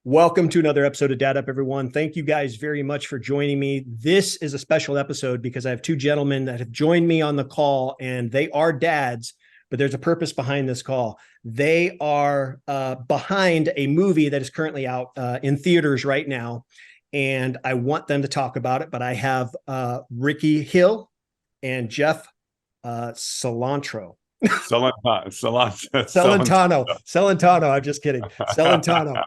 Welcome to another episode of Dad Up, everyone. Thank you guys very much for joining me. This is a special episode because I have two gentlemen that have joined me on the call, and they are dads, but there's a purpose behind this call. They are behind a movie that is currently out in theaters right now, and I want them to talk about it, but I have Rickey Hill and Jeff Celentano. Celentano. I'm just kidding. Celentano.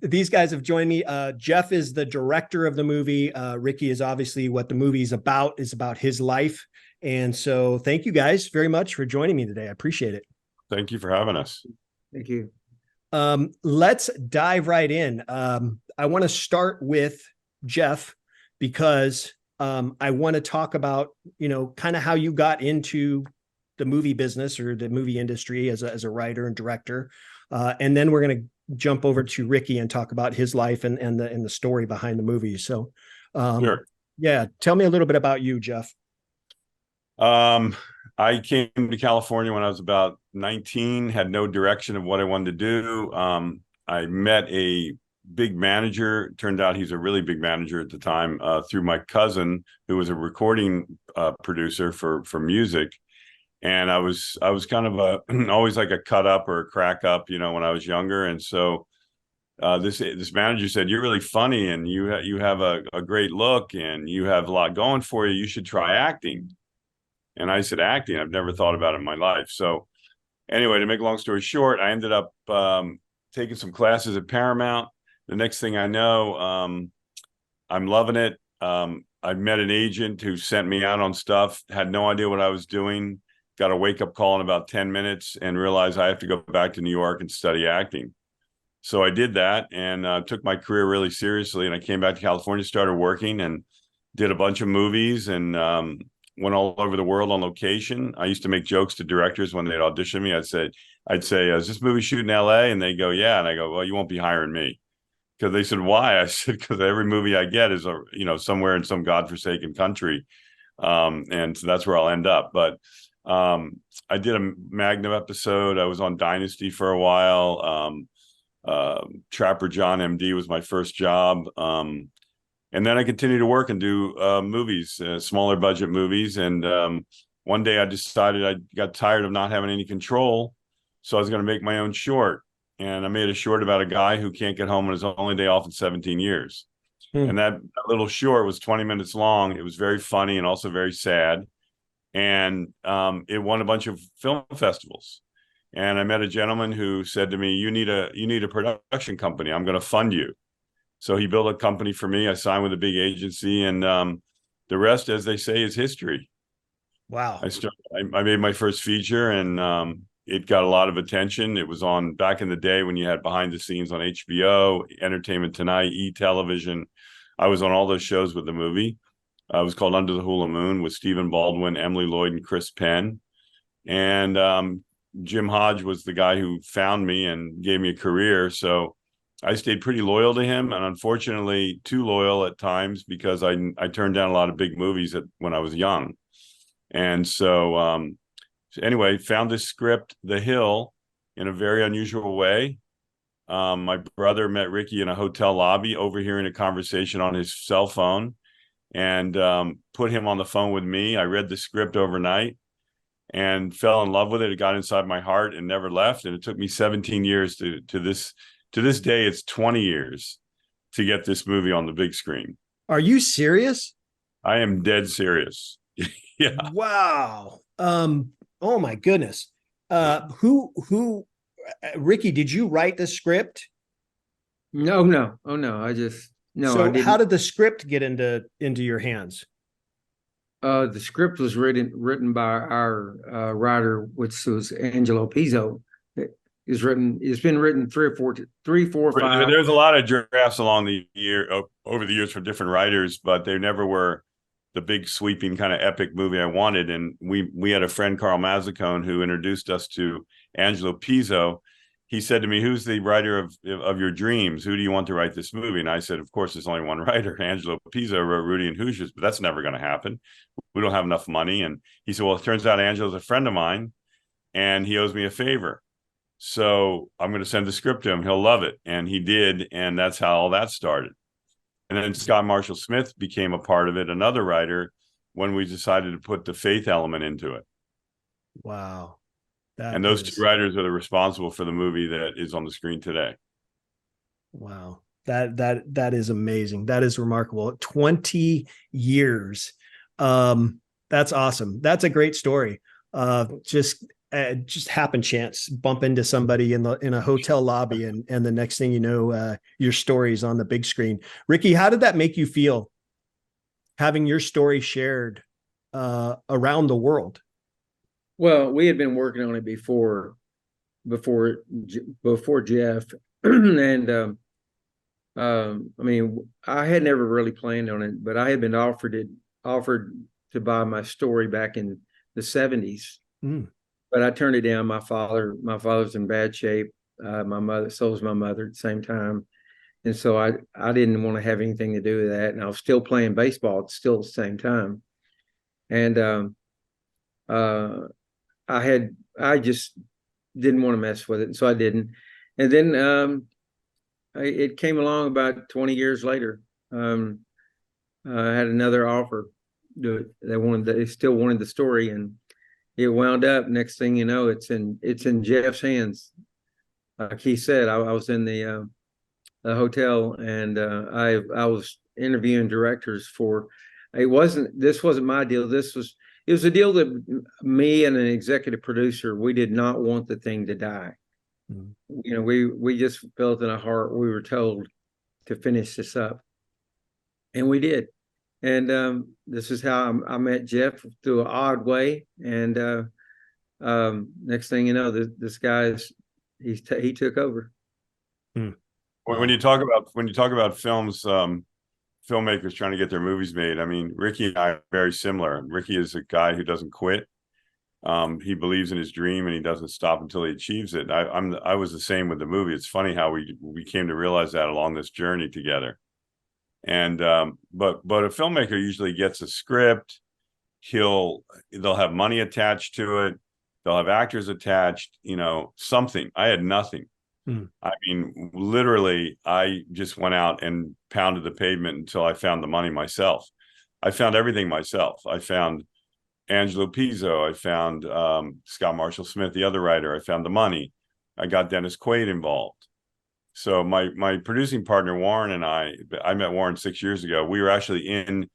These guys have joined me. Jeff is the director of the movie. Rickey is obviously what the movie is about his life. And so thank you guys very much for joining me today. I appreciate it. Thank you for having us. Thank you. Let's dive right in. I want to start with Jeff because I want to talk about, kind of how you got into the movie business or the movie industry as a writer and director. And then we're going to jump over to Rickey and talk about his life and the story behind the movie. So, Sure. Yeah, tell me a little bit about you, Jeff. I came to California when I was about 19, had no direction of what I wanted to do. I met a big manager. Turned out he's a really big manager at the time, through my cousin, who was a recording producer for music. And I was kind of always like a cut up or a crack up, when I was younger. And so this manager said, "You're really funny, and you have a great look, and you have a lot going for you. You should try acting." And I said, "Acting? I've never thought about it in my life." So anyway, to make a long story short, I ended up taking some classes at Paramount. The next thing I know, I'm loving it. I met an agent who sent me out on stuff, had no idea what I was doing. Got a wake-up call in about 10 minutes and realized I have to go back to New York and study acting. So I did that and took my career really seriously. And I came back to California, started working, and did a bunch of movies, and went all over the world on location. I used to make jokes to directors when they'd audition me. I'd say, "Is this movie shoot in LA?" And they go, "Yeah." And I go, "Well, you won't be hiring me." Because they said, "Why?" I said, "Because every movie I get is, somewhere in some godforsaken country. And so that's where I'll end up." But I did a Magnum episode. I was on Dynasty for a while. Trapper John MD was my first job. And then I continued to work and do movies, smaller budget movies. And one day I decided I got tired of not having any control. So I was going to make my own short. And I made a short about a guy who can't get home on his only day off in 17 years. And that little short was 20 minutes long. It was very funny and also very sad. And it won a bunch of film festivals. And I met a gentleman who said to me, you need a production company. I'm going to fund you." So he built a company for me. I signed with a big agency, and the rest, as they say, is history. Wow. I made my first feature, and it got a lot of attention. It was on back in the day when you had behind the scenes on HBO, Entertainment Tonight, E-Television. I was on all those shows with the movie. It was called Under the Hula Moon with Stephen Baldwin, Emily Lloyd, and Chris Penn. And Jim Hodge was the guy who found me and gave me a career. So I stayed pretty loyal to him, and unfortunately too loyal at times, because I turned down a lot of big movies when I was young. And so anyway, found this script, The Hill, in a very unusual way. My brother met Rickey in a hotel lobby, overhearing a conversation on his cell phone, and put him on the phone with me. I read the script overnight and fell in love with it. It got inside my heart and never left. And it took me 17 years to this day. It's 20 years to get this movie on the big screen. Are you serious? I am dead serious. Yeah. Wow. Oh my goodness. Rickey, did you write the script? No. Oh no. So how did the script get into your hands? The script was written by our writer, which was Angelo Pizzo. It's been written three, four, five. There's a lot of drafts over the years from different writers, but they never were the big sweeping kind of epic movie I wanted. And we had a friend, Carl Mazzacone, who introduced us to Angelo Pizzo. He said to me, "Who's the writer of your dreams? Who do you want to write this movie?" And I said, "Of course, there's only one writer. Angelo Pizzo wrote Rudy and Hoosiers, but that's never going to happen. We don't have enough money." And he said, "Well, it turns out Angelo's a friend of mine, and he owes me a favor." So I'm going to send the script to him. He'll love it. And he did. And that's how all that started. And then Scott Marshall Smith became a part of it, another writer, when we decided to put the faith element into it. Wow. And those two writers are responsible for the movie that is on the screen today. Wow. That is amazing. That is remarkable. 20 years. That's awesome. That's a great story. Just happen chance, bump into somebody in a hotel lobby, and the next thing you know, your story's on the big screen. Rickey, how did that make you feel, having your story shared around the world? Well, we had been working on it before Jeff, and I mean, I had never really planned on it, but I had been offered to buy my story back in the 70s. But I turned it down. My father's in bad shape. My mother, so was my mother at the same time. And so I didn't want to have anything to do with that. And I was still playing baseball still at the same time. And I just didn't want to mess with it. And so I didn't. And then it came along about 20 years later. I had another offer. They still wanted the story, and it wound up. Next thing you know, it's in Jeff's hands. Like he said, I was in the hotel, and I was interviewing directors for. This wasn't my deal. It was a deal that me and an executive producer, we did not want the thing to die. You know, we just felt in our heart, we were told to finish this up, and we did. And this is how I met Jeff, through an odd way. And next thing you know, this guy's he took over. When you talk about films, filmmakers trying to get their movies made, I mean, Rickey and I are very similar. Rickey is a guy who doesn't quit. He believes in his dream, and he doesn't stop until he achieves it. I was the same with the movie. It's funny how we came to realize that along this journey together. And but a filmmaker usually gets a script. They'll have money attached to it. They'll have actors attached, something. I had nothing. I mean, literally, I just went out and pounded the pavement until I found the money myself. I found everything myself. I found Angelo Pizzo. I found Scott Marshall Smith, the other writer. I found the money. I got Dennis Quaid involved. So my producing partner, Warren, and I met Warren 6 years ago. We were actually in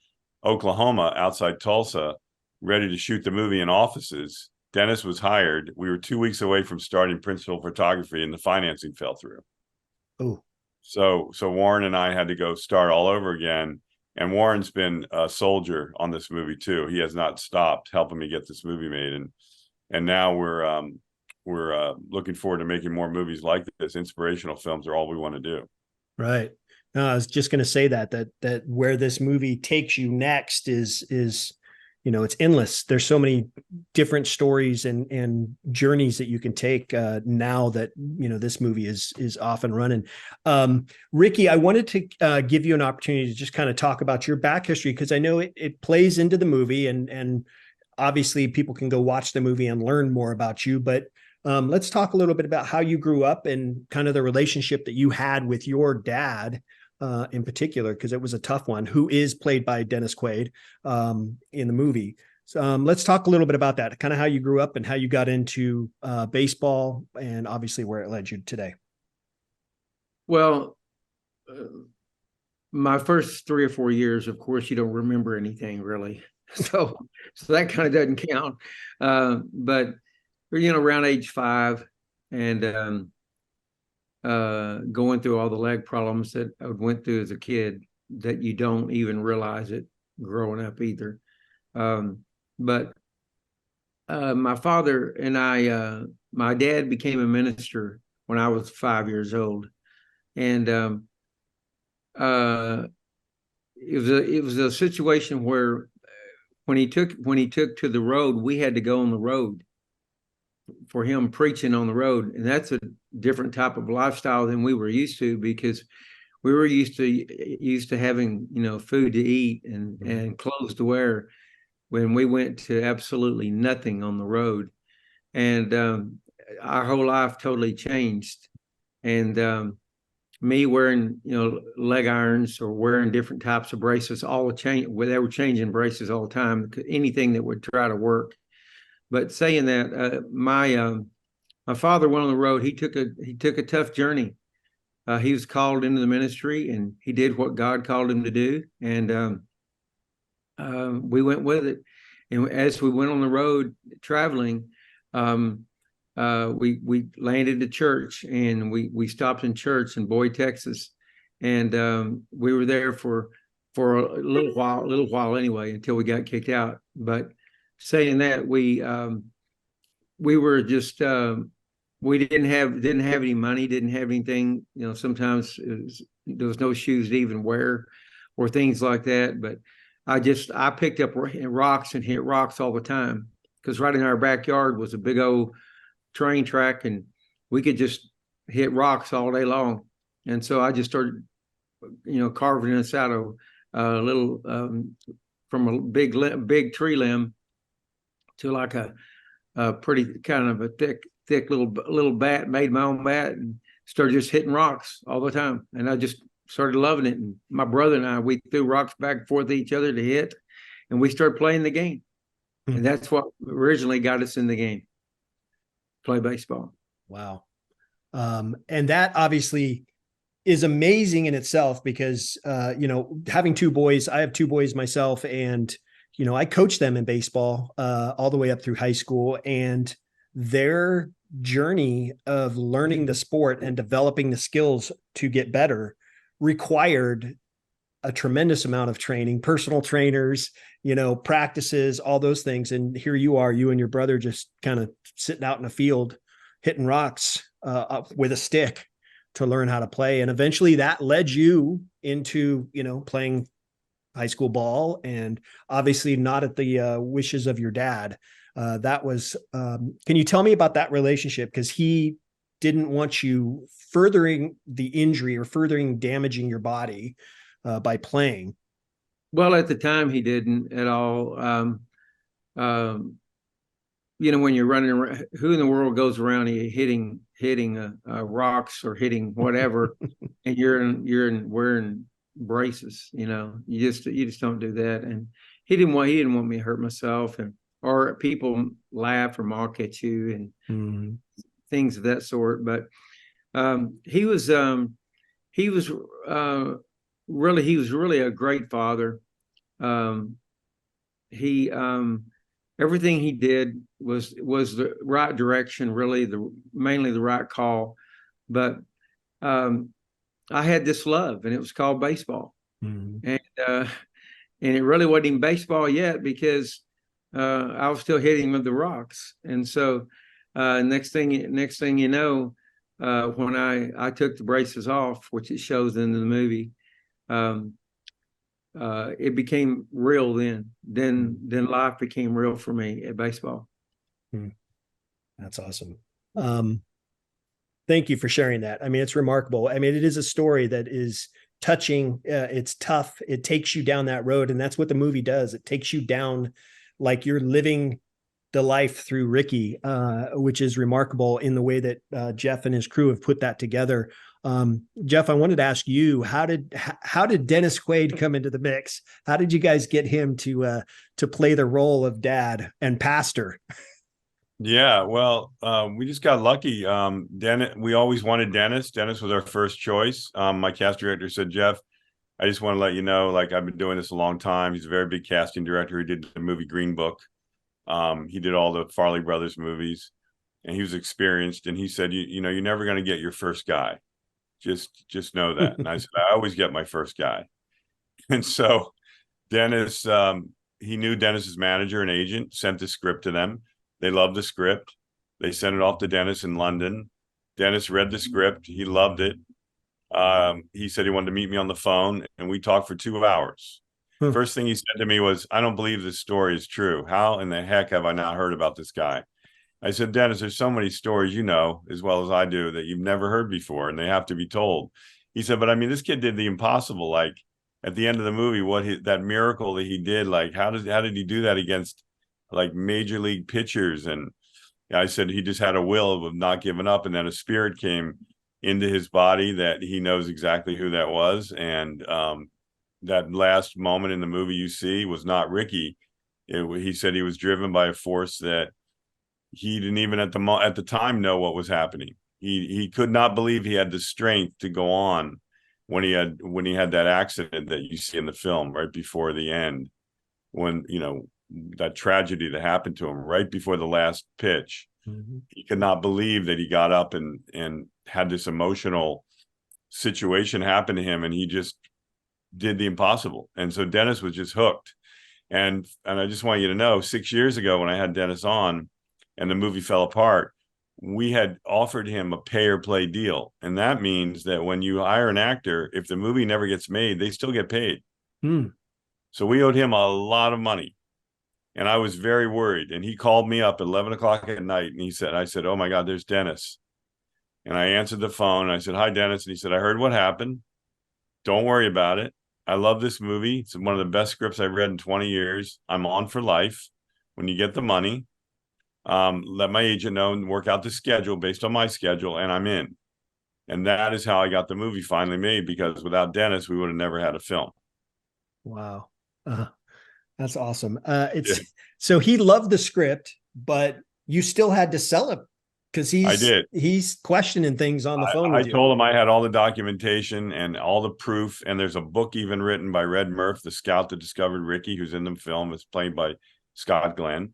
Oklahoma, outside Tulsa, ready to shoot the movie in offices. Dennis was hired. We were 2 weeks away from starting principal photography, and the financing fell through. Oh, so Warren and I had to go start all over again. And Warren's been a soldier on this movie too. He has not stopped helping me get this movie made, and now we're looking forward to making more movies like this. Inspirational films are all we want to do. Right. No, I was just going to say that where this movie takes you next is it's endless. There's so many different stories and journeys that you can take now that this movie is off and running. Rickey, I wanted to give you an opportunity to just kind of talk about your back history, because I know it plays into the movie, and obviously people can go watch the movie and learn more about you. But let's talk a little bit about how you grew up and kind of the relationship that you had with your dad. In particular, because it was a tough one, who is played by Dennis Quaid in the movie. So let's talk a little bit about that, kind of how you grew up and how you got into baseball, and obviously where it led you today. Well, my first 3 or 4 years, of course, you don't remember anything really. So that kind of doesn't count. But around age 5, and going through all the leg problems that I went through as a kid, that you don't even realize it growing up either. But my father and I, my dad became a minister when I was 5 years old, and it was a situation where when he took to the road, we had to go on the road for him, preaching on the road, and that's a different type of lifestyle than we were used to, because we were used to having food to eat and clothes to wear, when we went to absolutely nothing on the road. And our whole life totally changed. And me wearing, leg irons or wearing different types of braces, all change. They were changing braces all the time. Anything that would try to work. But saying that, my father went on the road. He took a tough journey. He was called into the ministry, and he did what God called him to do. And we went with it. And as we went on the road traveling, we landed at church, and we stopped in church in Boyd, Texas, and we were there for a little while anyway, until we got kicked out. But saying that, we were just we didn't have any money, didn't have anything. Sometimes there was no shoes to even wear, or things like that. But I picked up rocks and hit rocks all the time, because right in our backyard was a big old train track, and we could just hit rocks all day long. And so I just started, carving us out of a little from a big tree limb to like a pretty kind of a thick little bat. Made my own bat and started just hitting rocks all the time. And I just started loving it. And my brother and I, we threw rocks back and forth at each other to hit, and we started playing the game. Mm-hmm. And that's what originally got us in the game. Play baseball. Wow. And that obviously is amazing in itself, because, having two boys, I have two boys myself, and, I coach them in baseball all the way up through high school, and their journey of learning the sport and developing the skills to get better required a tremendous amount of training, personal trainers, practices, all those things. And here you are, you and your brother just kind of sitting out in a field, hitting rocks up with a stick to learn how to play. And eventually that led you into, playing high school ball, and obviously not at the wishes of your dad. That was, can you tell me about that relationship? Because he didn't want you furthering the injury or furthering damaging your body by playing. Well, at the time, he didn't at all. When you're running around, who in the world goes around hitting rocks or hitting whatever, and you're wearing braces? You just don't do that. And he didn't want me to hurt myself, or people laugh or mock at you and things of that sort. But he was really a great father. Everything he did was the right direction, really mainly the right call. But I had this love, and it was called baseball. And it really wasn't even baseball yet, because I was still hitting with the rocks. And so next thing you know, when I took the braces off, which it shows in the movie, it became real. Then life became real for me at baseball. That's awesome. Thank you for sharing that. I mean, it's remarkable. I mean, it is a story that is touching. It's tough. It takes you down that road, and that's what the movie does. It takes you down like you're living the life through Rickey, which is remarkable in the way that Jeff and his crew have put that together. Jeff, I wanted to ask you, how did Dennis Quaid come into the mix? How did you guys get him to play the role of dad and pastor? Yeah, well, we just got lucky. Dennis, we always wanted Dennis. Dennis was our first choice. My cast director said, Jeff, I just want to let you know, like, I've been doing this a long time. He's a very big casting director. He did the movie Green Book. He did all the Farley Brothers movies, and he was experienced. And he said, you're never going to get your first guy. Just know that. And I said, I always get my first guy. And so Dennis, he knew Dennis's manager and agent, sent the script to them. They loved the script. They sent it off to Dennis in London. Dennis read the script. He loved it. He said he wanted to meet me on the phone, and we talked for 2 hours. First thing he said to me was, I don't believe this story is true. How in the heck have I not heard about this guy? I said, Dennis, there's so many stories, as well as I do, that you've never heard before, and they have to be told. He said, but I mean, this kid did the impossible. Like, at the end of the movie, that miracle that he did, like, how did he do that against like major league pitchers? And I said he just had a will of not giving up, and then a spirit came into his body that he knows exactly who that was. And that last moment in the movie you see was not Rickey. He said he was driven by a force that he didn't even at the time know what was happening. He could not believe he had the strength to go on when he had that accident that you see in the film right before the end, when that tragedy that happened to him right before the last pitch. Mm-hmm. He could not believe that he got up and had this emotional situation happen to him, and he just did the impossible. And so Dennis was just hooked. And I just want you to know, 6 years ago when I had Dennis on and the movie fell apart, we had offered him a pay or play deal. And that means that when you hire an actor, if the movie never gets made, they still get paid. So we owed him a lot of money. And I was very worried. And he called me up at 11 o'clock at night. And I said, oh my God, there's Dennis. And I answered the phone. And I said, hi, Dennis. And he said, I heard what happened. Don't worry about it. I love this movie. It's one of the best scripts I've read in 20 years. I'm on for life. When you get the money, let my agent know and work out the schedule based on my schedule, and I'm in. And that is how I got the movie finally made, because without Dennis, we would have never had a film. Wow. That's awesome. So he loved the script, but you still had to sell it because he's questioning things on the phone. I told him I had all the documentation and all the proof. And there's a book even written by Red Murph, the scout that discovered Rickey, who's in the film. It's played by Scott Glenn.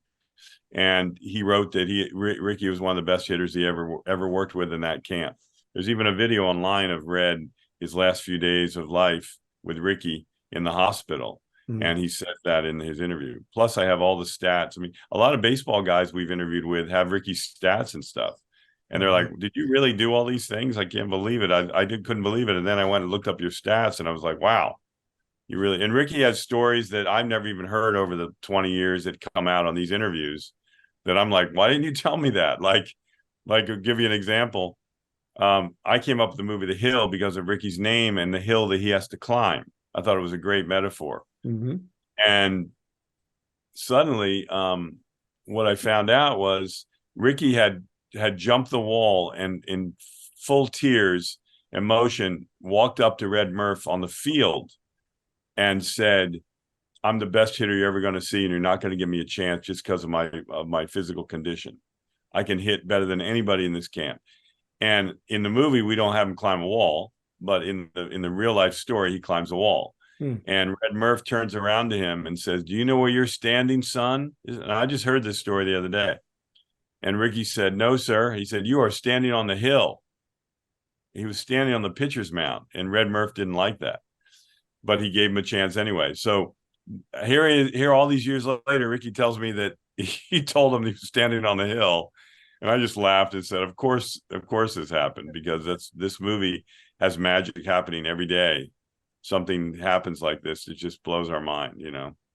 And he wrote that Rickey was one of the best hitters he ever worked with in that camp. There's even a video online of Red, his last few days of life with Rickey in the hospital. And he said that in his interview. Plus, I have all the stats. I mean, a lot of baseball guys we've interviewed with have Rickey's stats and stuff. And they're like, did you really do all these things? I can't believe it. I couldn't believe it. And then I went and looked up your stats, and I was like, wow, you really. And Rickey has stories that I've never even heard over the 20 years that come out on these interviews that I'm like, why didn't you tell me that? Like I'll give you an example. I came up with the movie The Hill because of Rickey's name and the hill that he has to climb. I thought it was a great metaphor. And suddenly, what I found out was Rickey had jumped the wall and in full tears, emotion, walked up to Red Murph on the field and said, I'm the best hitter you're ever going to see, and you're not going to give me a chance just because of my physical condition. I can hit better than anybody in this camp. And in the movie, we don't have him climb a wall, but in the real life story, he climbs a wall. And Red Murph turns around to him and says, do you know where you're standing, son? And I just heard this story the other day. And Rickey said, no, sir. He said, you are standing on the hill. He was standing on the pitcher's mound, and Red Murph didn't like that, but he gave him a chance anyway. So here all these years later, Rickey tells me that he told him he was standing on the hill. And I just laughed and said, of course this happened, because this movie has magic happening every day. Something happens like this, it just blows our mind,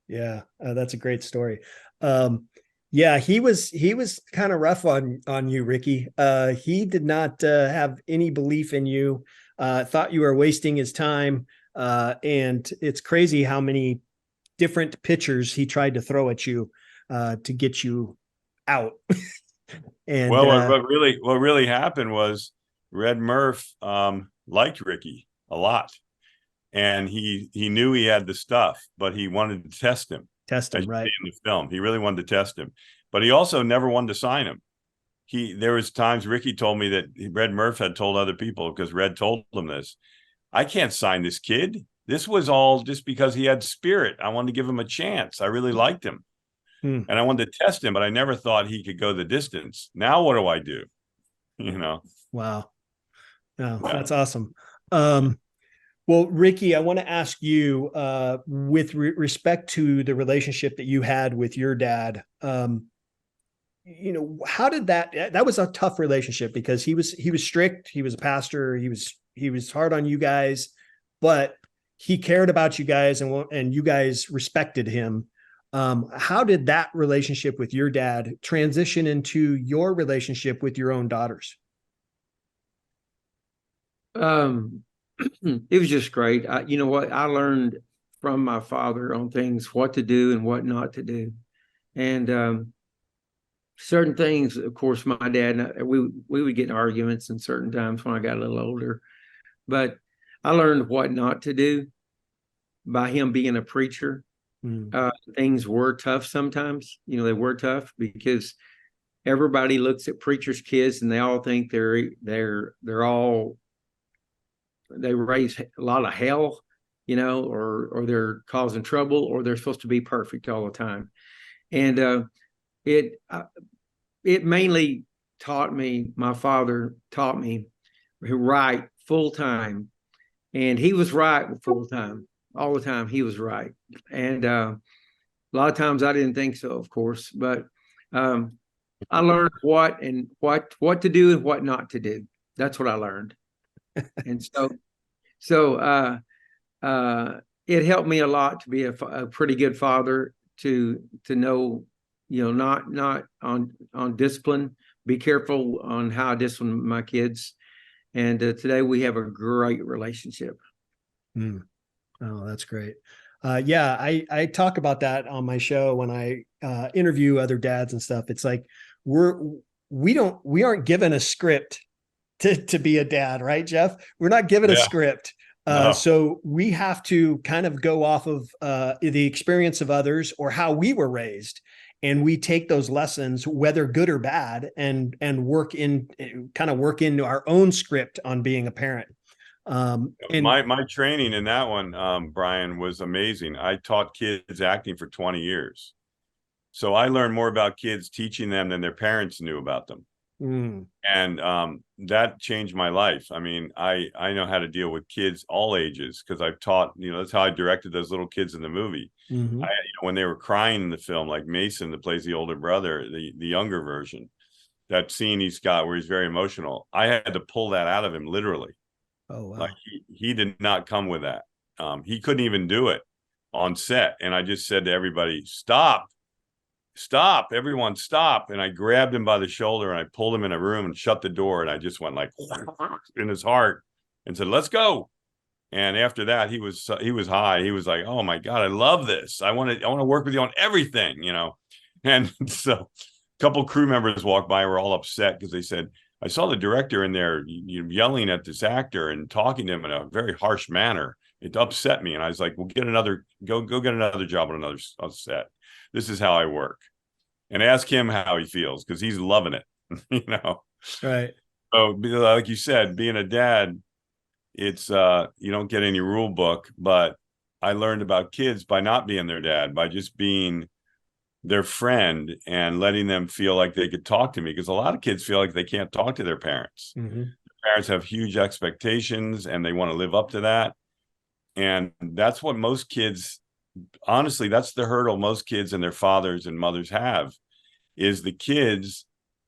Yeah, that's a great story. Yeah, he was kind of rough on you, Rickey. He did not have any belief in you, thought you were wasting his time. And it's crazy how many different pitchers he tried to throw at you to get you out. And what really happened was Red Murph liked Rickey a lot. And he knew he had the stuff, but he wanted to test him. Right. In the film, he really wanted to test him, but he also never wanted to sign him. There was times Rickey told me that Red Murph had told other people, because Red told him this, I can't sign this kid. This was all just because he had spirit. I wanted to give him a chance. I really liked him. And I wanted to test him, but I never thought he could go the distance. Now, what do I do? Wow. No, that's awesome. Well, Rickey, I want to ask you, with respect to the relationship that you had with your dad, how did that was a tough relationship, because he was strict. He was a pastor. He was hard on you guys, but he cared about you guys, and you guys respected him. How did that relationship with your dad transition into your relationship with your own daughters? It was just great. You know what? I learned from my father on things, what to do and what not to do. And certain things, of course, my dad and we would get in arguments in certain times when I got a little older, but I learned what not to do by him being a preacher. Things were tough sometimes. They were tough because everybody looks at preachers' kids and they all think they raise a lot of hell, or they're causing trouble, or they're supposed to be perfect all the time. And it mainly my father taught me right full time, and he was right full time all the time. He was right, and a lot of times I didn't think so, of course, but I learned what to do and what not to do. That's what I learned, and so it helped me a lot to be a pretty good father, to know, not on discipline. Be careful on how I discipline my kids, and today we have a great relationship. Oh, that's great. Yeah, I talk about that on my show when I interview other dads and stuff. It's like we aren't given a script to be a dad, right, Jeff? We're not given a script. No. So we have to kind of go off of the experience of others or how we were raised. And we take those lessons, whether good or bad, and work into our own script on being a parent. And my training in that one, Brian, was amazing. I taught kids acting for 20 years. So I learned more about kids teaching them than their parents knew about them. And that changed my life. I mean, I know how to deal with kids all ages because I've taught, that's how I directed those little kids in the movie. When they were crying in the film, like Mason that plays the older brother, the younger version, that scene he's got where he's very emotional, I had to pull that out of him literally. Oh, wow. Like he did not come with that. He couldn't even do it on set. And I just said to everybody, stop, everyone stop. And I grabbed him by the shoulder and I pulled him in a room and shut the door. And I just went like in his heart and said, let's go. And after that, he was high. He was like, oh my God, I love this. I want to work with you on everything, And so a couple crew members walked by and were all upset because they said, I saw the director in there yelling at this actor and talking to him in a very harsh manner. It upset me. And I was like, well, get another job on another set. This is how I work. And ask him how he feels because he's loving it, Right. So like you said, being a dad, it's you don't get any rule book, but I learned about kids by not being their dad, by just being their friend and letting them feel like they could talk to me, because a lot of kids feel like they can't talk to their parents. Their parents have huge expectations and they want to live up to that. And that's what most kids, honestly, that's the hurdle most kids and their fathers and mothers have, is the kids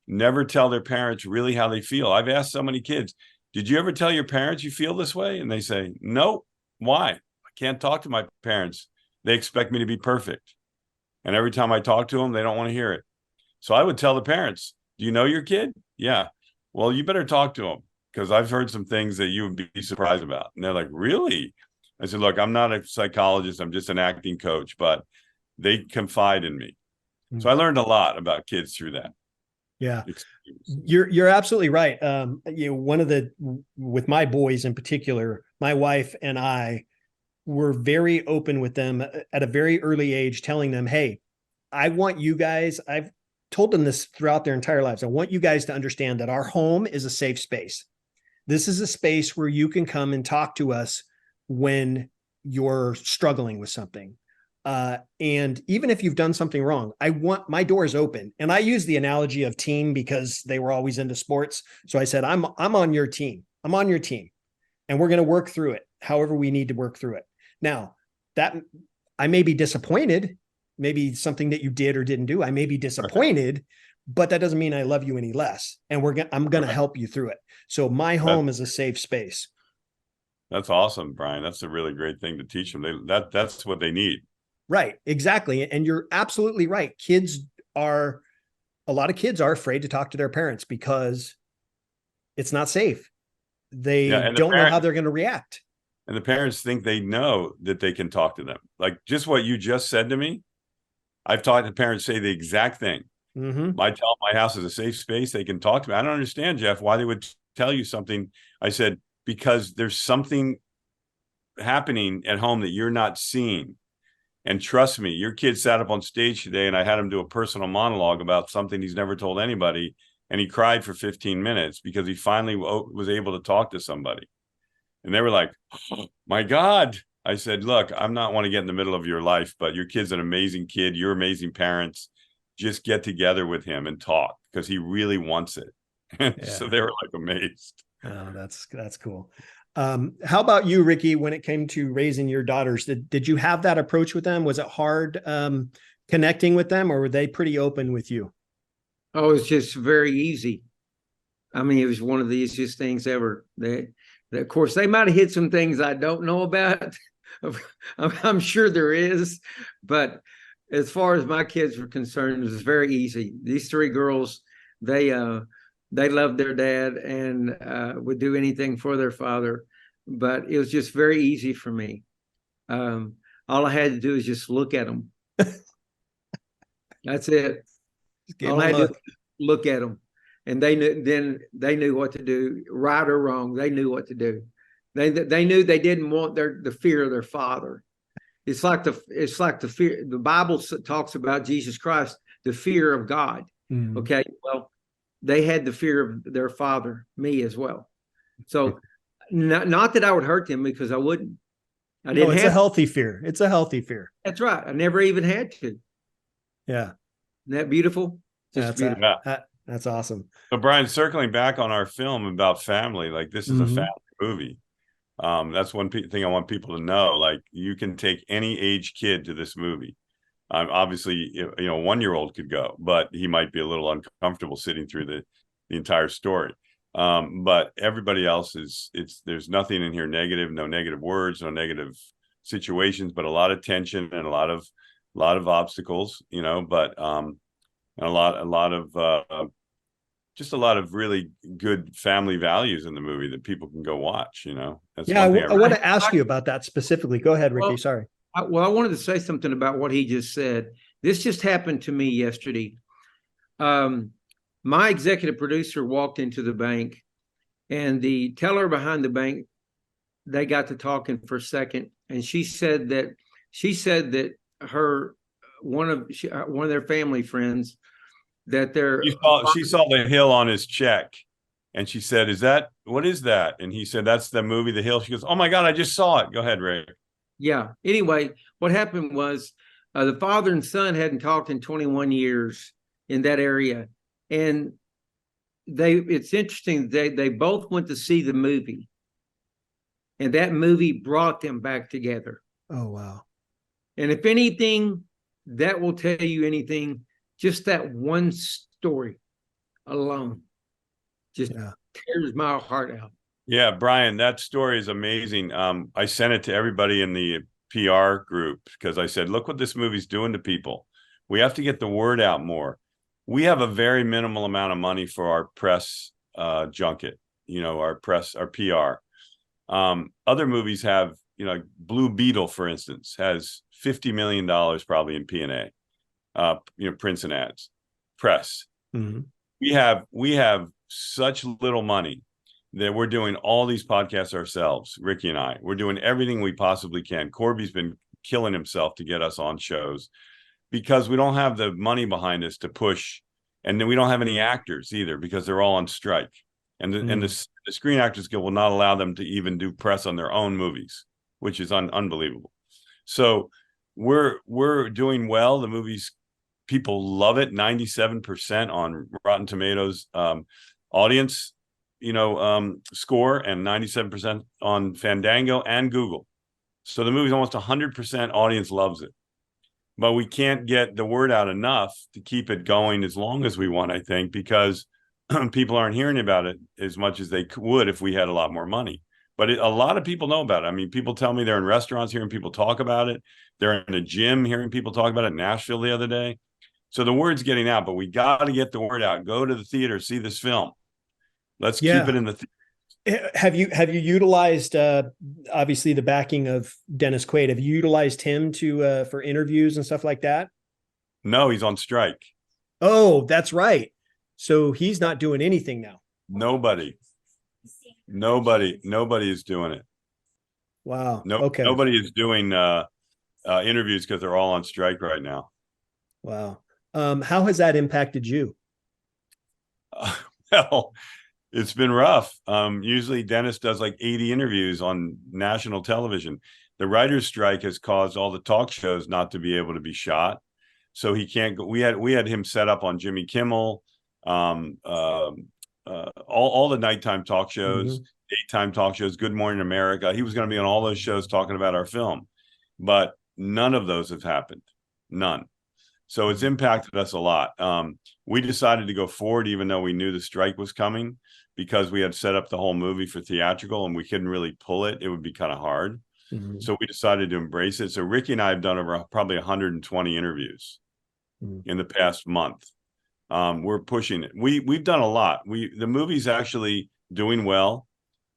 never tell their parents really how they feel. I've asked so many kids, did you ever tell your parents you feel this way? And they say, no. Why? I can't talk to my parents. They expect me to be perfect. And every time I talk to them, they don't want to hear it. So I would tell the parents, do you know your kid? Yeah. Well, you better talk to them because I've heard some things that you would be surprised about. And they're like, really? I said, look, I'm not a psychologist. I'm just an acting coach, but they confide in me. So I learned a lot about kids through that. Yeah, you're absolutely right. With my boys in particular, my wife and I were very open with them at a very early age, telling them, hey, I want you guys, I've told them this throughout their entire lives. I want you guys to understand that our home is a safe space. This is a space where you can come and talk to us when you're struggling with something. And even if you've done something wrong, my door is open. And I use the analogy of team because they were always into sports. So I said, I'm on your team. I'm on your team and we're going to work through it. However we need to work through it. Now that I may be disappointed, maybe something that you did or didn't do, I may be disappointed, but that doesn't mean I love you any less. And I'm going to help you through it. So my home is a safe space. That's awesome, Brian. That's a really great thing to teach them. That's what they need. Right. Exactly. And you're absolutely right. A lot of kids are afraid to talk to their parents because it's not safe. They don't know how they're going to react. And the parents think they know that they can talk to them. Like just what you just said to me, I've talked to parents say the exact thing. Mm-hmm. I tell them my house is a safe space. They can talk to me. I don't understand, Jeff, why they would tell you something. I said, because there's something happening at home that you're not seeing. And trust me, your kid sat up on stage today and I had him do a personal monologue about something he's never told anybody. And he cried for 15 minutes because he finally was able to talk to somebody. And they were like, oh, my God. I said, look, I'm not want to get in the middle of your life, but your kid's an amazing kid. You're amazing parents. Just get together with him and talk because he really wants it. And so they were like amazed. Oh, that's cool. How about you, Rickey, when it came to raising your daughters, did you have that approach with them? Was it hard connecting with them, or were they pretty open with you? Oh, it's just very easy. I mean, it was one of the easiest things ever. Of course, they might have hit some things I don't know about. I'm sure there is, but as far as my kids were concerned, it was very easy. These three girls, they loved their dad and would do anything for their father, but it was just very easy for me. All I had to do is just look at them. That's it. All I had to do was look at them, and they knew what to do, right or wrong. They knew what to do. They knew they didn't want the fear of their father. It's like the fear. The Bible talks about Jesus Christ, the fear of God. Mm. Okay, well, they had the fear of their father, me as well. So, not that I would hurt them, because I wouldn't. I didn't. No, it's a healthy fear. It's a healthy fear. That's right. I never even had to. Yeah. Isn't that beautiful? Just beautiful. That's awesome. So, Brian, circling back on our film about family, like this is a family movie. That's one thing I want people to know. Like, you can take any age kid to this movie. Obviously, you know, 1-year-old could go, but he might be a little uncomfortable sitting through the entire story. But everybody else there's nothing in here negative, no negative words, no negative situations, but a lot of tension and a lot of obstacles, you know, but and a lot of just a lot of really good family values in the movie that people can go watch, you know. That's I want to ask you about that specifically. Go ahead, Rickey. Sorry. I wanted to say something about what he just said. This just happened to me yesterday. My executive producer walked into the bank, and the teller behind the bank, they got to talking for a second, and she said that her one of their family friends, that she saw the hill on his check, and she said, what is that? And he said, that's the movie The Hill. She goes, oh my God, I just saw it. Go ahead, Ray. Yeah. Anyway, what happened was the father and son hadn't talked in 21 years in that area. And it's interesting, they both went to see the movie. And that movie brought them back together. Oh, wow. And if anything, that will tell you anything, just that one story alone just tears my heart out. Yeah, Brian, that story is amazing. I sent it to everybody in the PR group because I said, look what this movie's doing to people. We have to get the word out more. We have a very minimal amount of money for our press junket, you know, our PR. Other movies have, you know, Blue Beetle, for instance, has $50 million probably in P&A, you know, prints and ads, press. Mm-hmm. We have such little money that we're doing all these podcasts ourselves, Rickey and I. We're doing everything we possibly can. Corby's been killing himself to get us on shows because we don't have the money behind us to push. And then we don't have any actors either because they're all on strike. And the Screen Actors Guild will not allow them to even do press on their own movies, which is unbelievable. So we're doing well. The movies, people love it. 97% on Rotten Tomatoes audience, you know, score, and 97% on Fandango and Google. So the movie's almost 100% audience loves it. But we can't get the word out enough to keep it going as long as we want, I think, because people aren't hearing about it as much as they would if we had a lot more money. But a lot of people know about it. I mean, people tell me they're in restaurants hearing people talk about it. They're in a gym hearing people talk about it in Nashville the other day. So the word's getting out, but we got to get the word out. Go to the theater, see this film. Let's keep it in the theater. Have you utilized obviously the backing of Dennis Quaid? Have you utilized him to for interviews and stuff like that? No, he's on strike. Oh, that's right. So he's not doing anything now. Nobody is doing it. Wow. No, Okay. nobody is doing interviews because they're all on strike right now. Wow. How has that impacted you? Well, it's been rough. Usually Dennis does like 80 interviews on national television. The writer's strike has caused all the talk shows not to be able to be shot. So he can't go. We had him set up on Jimmy Kimmel, all the nighttime talk shows, daytime talk shows, Good Morning America. He was going to be on all those shows talking about our film, but none of those have happened. None. So it's impacted us a lot. We decided to go forward, even though we knew the strike was coming, because we had set up the whole movie for theatrical and we couldn't really pull it. It would be kind of hard. So we decided to embrace it. So Ricky and I have done over probably 120 interviews in the past month. We're pushing it. We've done a lot. The movie's actually doing well.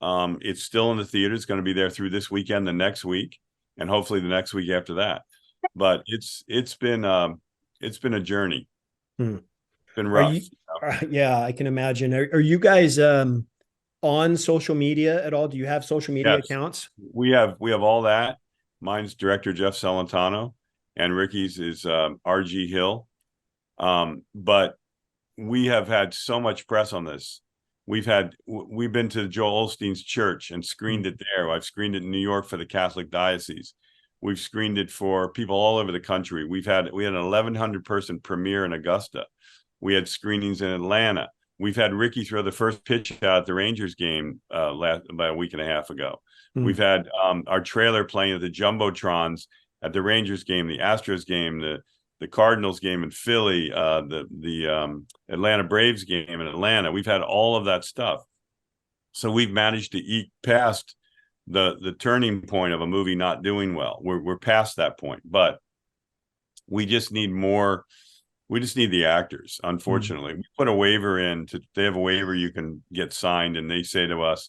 It's still in the theater. It's going to be there through this weekend, the next week, and hopefully the next week after that. But it's been a journey. It's been rough. Yeah, I can imagine. Are you guys on social media at all? Do you have social media accounts? We have all that. Mine's director Jeff Celentano, and Ricky's is RG Hill. But we have had so much press on this. We've been to Joel Osteen's church and screened it there. I've screened it in New York for the Catholic Diocese. We've screened it for people all over the country. We had an 1,100 person premiere in Augusta. We had screenings in Atlanta. We've had Ricky throw the first pitch out at the Rangers game about a week and a half ago. We've had our trailer playing at the Jumbotrons at the Rangers game, the Astros game, the Cardinals game in Philly, the Atlanta Braves game in Atlanta. We've had all of that stuff. So we've managed to eke past the turning point of a movie not doing well. We're past that point, but we just need more. We just need the actors. Unfortunately, we put a waiver in. They have a waiver you can get signed, and they say to us,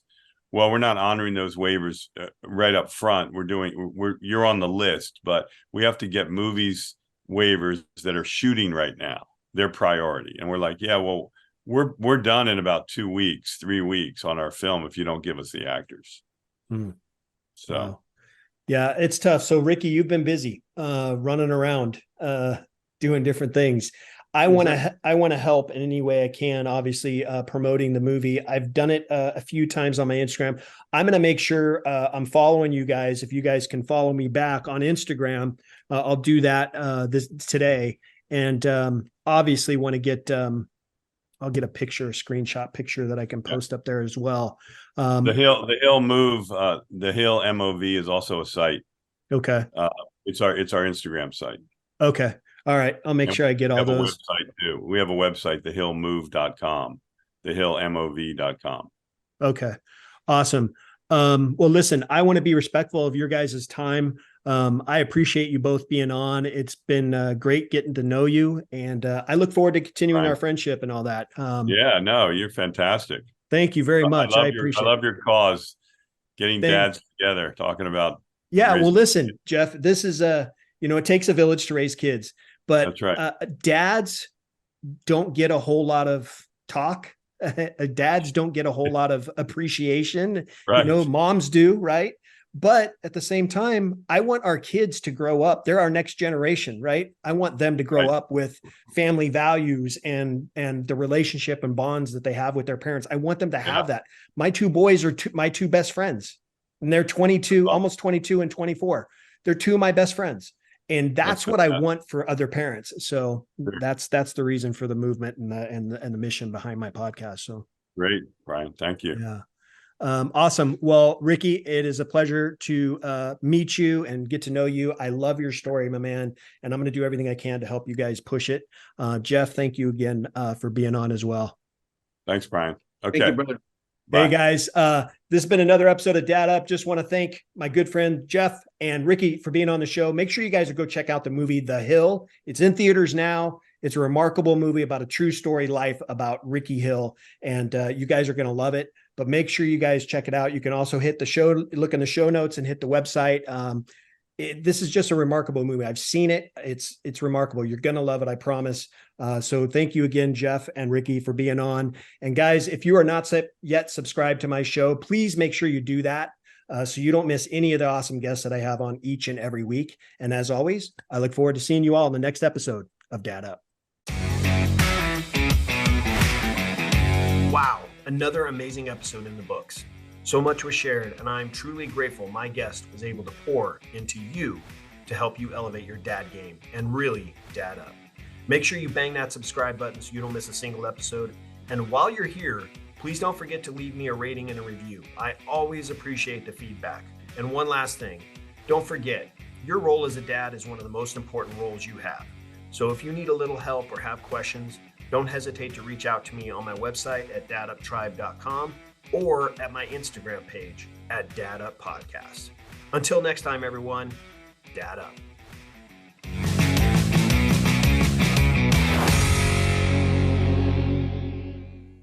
"Well, we're not honoring those waivers right up front. You're on the list, but we have to get movies waivers that are shooting right now. Their priority." And we're like, "Yeah, well, we're done in about 2 weeks, 3 weeks on our film if you don't give us the actors." So, wow. Yeah, it's tough. So, Ricky, you've been busy running around. Doing different things. I want to help in any way I can, obviously, promoting the movie. I've done it a few times on my Instagram. I'm going to make sure I'm following you guys. If you guys can follow me back on Instagram, I'll do that today. And obviously want to get, I'll get a screenshot picture that I can post up there as well. the Hill MOV is also a site. Okay. It's our Instagram site. Okay. All right. I'll make sure I get all those. Website too. We have a website, thehillmove.com, thehillmov.com. Okay. Awesome. Well, listen, I want to be respectful of your guys' time. I appreciate you both being on. It's been great getting to know you, and I look forward to continuing our friendship and all that. Yeah, no, you're fantastic. Thank you very much. I appreciate it. I love your cause, getting dads together, talking about. Yeah. Well, listen, Jeff, this is it takes a village to raise kids, but that's right. Dads don't get a whole lot of talk. Dads don't get a whole lot of appreciation. Right. Moms do, right? But at the same time, I want our kids to grow up. They're our next generation, right? I want them to grow up with family values and the relationship and bonds that they have with their parents. I want them to have that. My two boys are my two best friends, and they're 22, almost 22 and 24. They're two of my best friends. And that's what I want for other parents. So that's the reason for the movement and the mission behind my podcast. So great, Brian. Thank you. Yeah. Awesome. Well, Ricky, it is a pleasure to meet you and get to know you. I love your story, my man, and I'm going to do everything I can to help you guys push it. Jeff, thank you again for being on as well. Thanks, Brian. Okay. Thank you, brother. Bye. Hey guys, this has been another episode of Dad Up. Just want to thank my good friend Jeff and Ricky for being on the show. Make sure you guys go check out the movie The Hill. It's in theaters now. It's a remarkable movie about a true story life about Rickey Hill, and you guys are going to love it. But make sure you guys check it out. You can also look in the show notes and hit the website. this is just a remarkable movie. I've seen it. It's remarkable. You're going to love it. I promise. So thank you again, Jeff and Rickey, for being on. And guys, if you are not yet subscribed to my show, please make sure you do that. So you don't miss any of the awesome guests that I have on each and every week. And as always, I look forward to seeing you all in the next episode of Dad Up. Wow, another amazing episode in the books. So much was shared, and I'm truly grateful my guest was able to pour into you to help you elevate your dad game and really dad up. Make sure you bang that subscribe button so you don't miss a single episode. And while you're here, please don't forget to leave me a rating and a review. I always appreciate the feedback. And one last thing, don't forget, your role as a dad is one of the most important roles you have. So if you need a little help or have questions, don't hesitate to reach out to me on my website at daduptribe.com or at my Instagram page at Dad Up Podcast. Until next time, everyone, Dad Up.